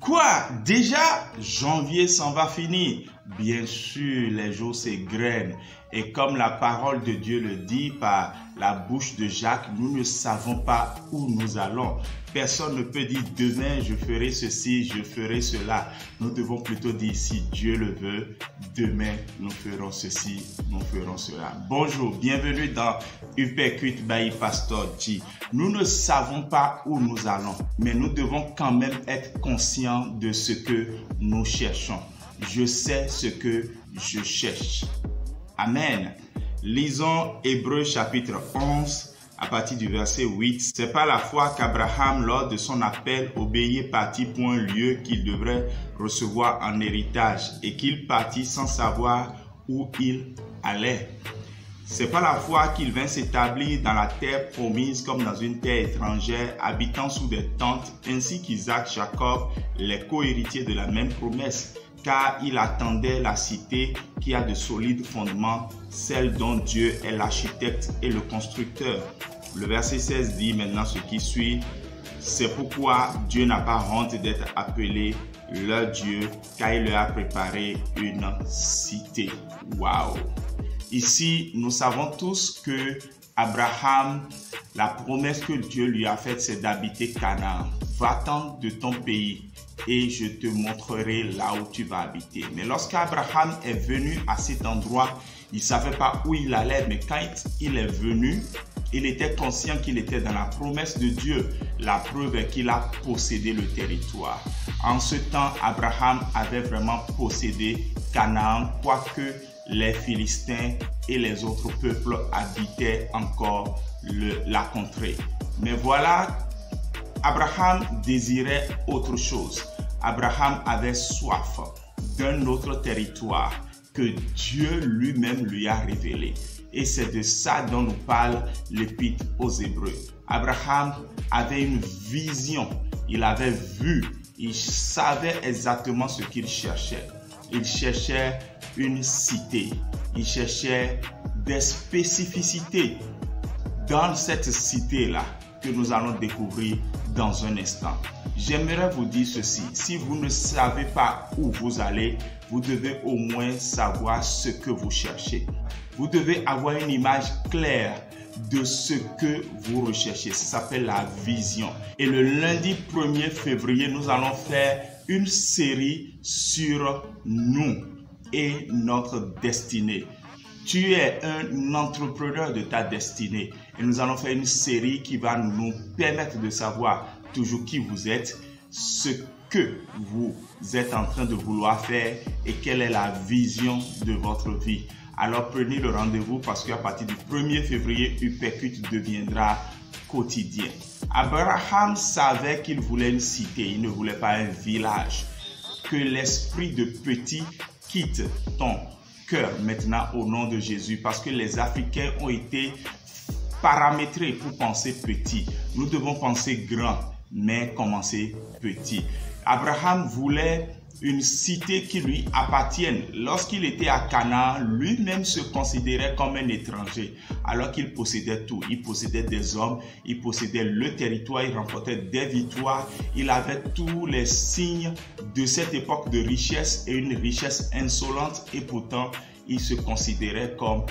Quoi? Déjà, janvier s'en va finir. Bien sûr, les jours s'égrènent. Et comme la parole de Dieu le dit par la bouche de Jacques, nous ne savons pas où nous allons. Personne ne peut dire demain je ferai ceci, je ferai cela. Nous devons plutôt dire si Dieu le veut, demain nous ferons ceci, nous ferons cela. Bonjour, bienvenue dans Uppercut by Pastor G. Nous ne savons pas où nous allons, mais nous devons quand même être conscients de ce que nous cherchons. Je sais ce que je cherche. Amen. Lisons Hébreux chapitre 11 à partir du verset 8. C'est par la foi qu'Abraham, lors de son appel, obéit et partit pour un lieu qu'il devrait recevoir en héritage et qu'il partit sans savoir où il allait. C'est par la foi qu'il vint s'établir dans la terre promise comme dans une terre étrangère, habitant sous des tentes, ainsi qu'Isaac, Jacob, les co-héritiers de la même promesse. Car il attendait la cité qui a de solides fondements, celle dont Dieu est l'architecte et le constructeur. Le verset 16 dit maintenant ce qui suit. C'est pourquoi Dieu n'a pas honte d'être appelé leur Dieu, car il leur a préparé une cité. Waouh! Ici, nous savons tous que Abraham, la promesse que Dieu lui a faite, c'est d'habiter Canaan. Va-t'en de ton pays et je te montrerai là où tu vas habiter. Mais lorsqu'Abraham est venu à cet endroit, il ne savait pas où il allait, mais quand il est venu, il était conscient qu'il était dans la promesse de Dieu. La preuve est qu'il a possédé le territoire. En ce temps, Abraham avait vraiment possédé Canaan, quoique les Philistins et les autres peuples habitaient encore la contrée. Mais voilà, Abraham désirait autre chose. Abraham avait soif d'un autre territoire que Dieu lui-même lui a révélé. Et c'est de ça dont nous parle l'Épître aux Hébreux. Abraham avait une vision, il avait vu, il savait exactement ce qu'il cherchait. Il cherchait une cité, il cherchait des spécificités dans cette cité-là que nous allons découvrir dans un instant. J'aimerais vous dire ceci, si vous ne savez pas où vous allez, vous devez au moins savoir ce que vous cherchez. Vous devez avoir une image claire de ce que vous recherchez. Ça s'appelle la vision. Et le lundi 1er février, nous allons faire une série sur nous et notre destinée. Tu es un entrepreneur de ta destinée et nous allons faire une série qui va nous permettre de savoir toujours qui vous êtes, ce que vous êtes en train de vouloir faire et quelle est la vision de votre vie. Alors prenez le rendez-vous parce qu'à partir du 1er février, Uppercut deviendra quotidien. Abraham savait qu'il voulait une cité, il ne voulait pas un village. Que l'esprit de petit quitte ton cœur maintenant au nom de Jésus parce que les Africains ont été paramétrés pour penser petit. Nous devons penser grand, mais commencer petit. Abraham voulait une cité qui lui appartienne. Lorsqu'il était à Canaan, lui-même se considérait comme un étranger, alors qu'il possédait tout. Il possédait des hommes, il possédait le territoire, il remportait des victoires. Il avait tous les signes de cette époque de richesse et une richesse insolente et pourtant, il se considérait comme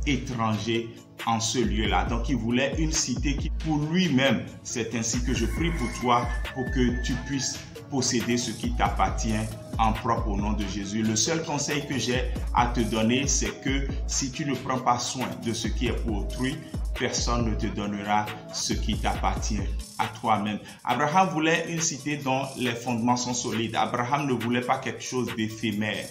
étranger en ce lieu-là. Donc, il voulait une cité qui, pour lui-même, c'est ainsi que je prie pour toi, pour que tu puisses posséder ce qui t'appartient en propre au nom de Jésus. Le seul conseil que j'ai à te donner, c'est que si tu ne prends pas soin de ce qui est pour autrui, personne ne te donnera ce qui t'appartient à toi-même. Abraham voulait une cité dont les fondements sont solides. Abraham ne voulait pas quelque chose d'éphémère.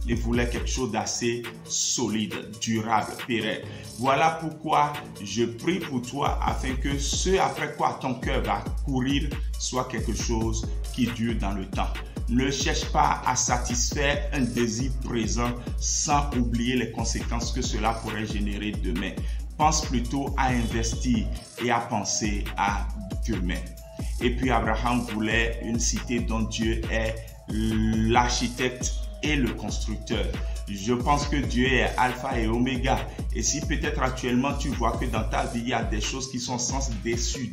Il voulait quelque chose d'assez solide, durable, pérenne. Voilà pourquoi je prie pour toi afin que ce après quoi ton cœur va courir soit quelque chose qui dure dans le temps. Ne cherche pas à satisfaire un désir présent sans oublier les conséquences que cela pourrait générer demain. Pense plutôt à investir et à penser à demain. Et puis Abraham voulait une cité dont Dieu est l'architecte et le constructeur. Je pense que Dieu est alpha et oméga. Et si peut-être actuellement tu vois que dans ta vie, il y a des choses qui sont sans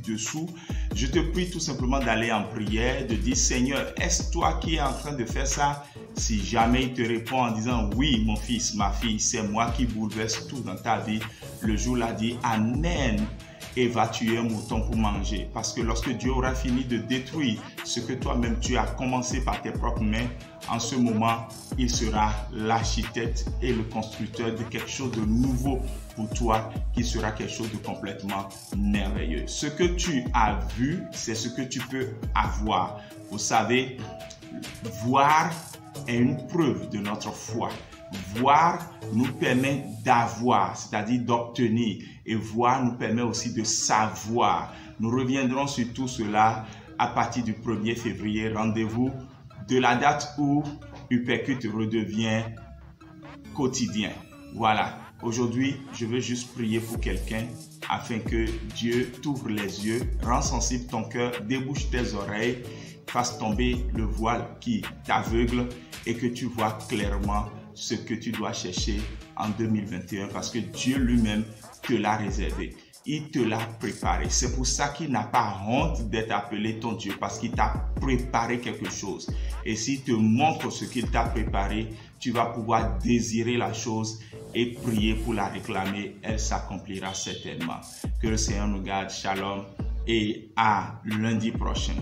dessous, je te prie tout simplement d'aller en prière, de dire Seigneur, est-ce toi qui es en train de faire ça? Si jamais il te répond en disant oui, mon fils, ma fille, c'est moi qui bouleverse tout dans ta vie, le jour-là dit Amen. Et va tuer un mouton pour manger. Parce que lorsque Dieu aura fini de détruire ce que toi-même tu as commencé par tes propres mains, en ce moment, il sera l'architecte et le constructeur de quelque chose de nouveau pour toi, qui sera quelque chose de complètement merveilleux. Ce que tu as vu, c'est ce que tu peux avoir. Vous savez, voir est une preuve de notre foi. Voir nous permet d'avoir, c'est-à-dire d'obtenir. Et voir nous permet aussi de savoir. Nous reviendrons sur tout cela à partir du 1er février. Rendez-vous de la date où Uppercut redevient quotidien. Voilà. Aujourd'hui, je veux juste prier pour quelqu'un afin que Dieu t'ouvre les yeux, rend sensible ton cœur, débouche tes oreilles, fasse tomber le voile qui t'aveugle et que tu vois clairement ce que tu dois chercher en 2021 parce que Dieu lui-même te l'a réservé. Il te l'a préparé. C'est pour ça qu'il n'a pas honte d'être appelé ton Dieu parce qu'il t'a préparé quelque chose. Et s'il te montre ce qu'il t'a préparé, tu vas pouvoir désirer la chose et prier pour la réclamer. Elle s'accomplira certainement. Que le Seigneur nous garde. Shalom et à lundi prochain.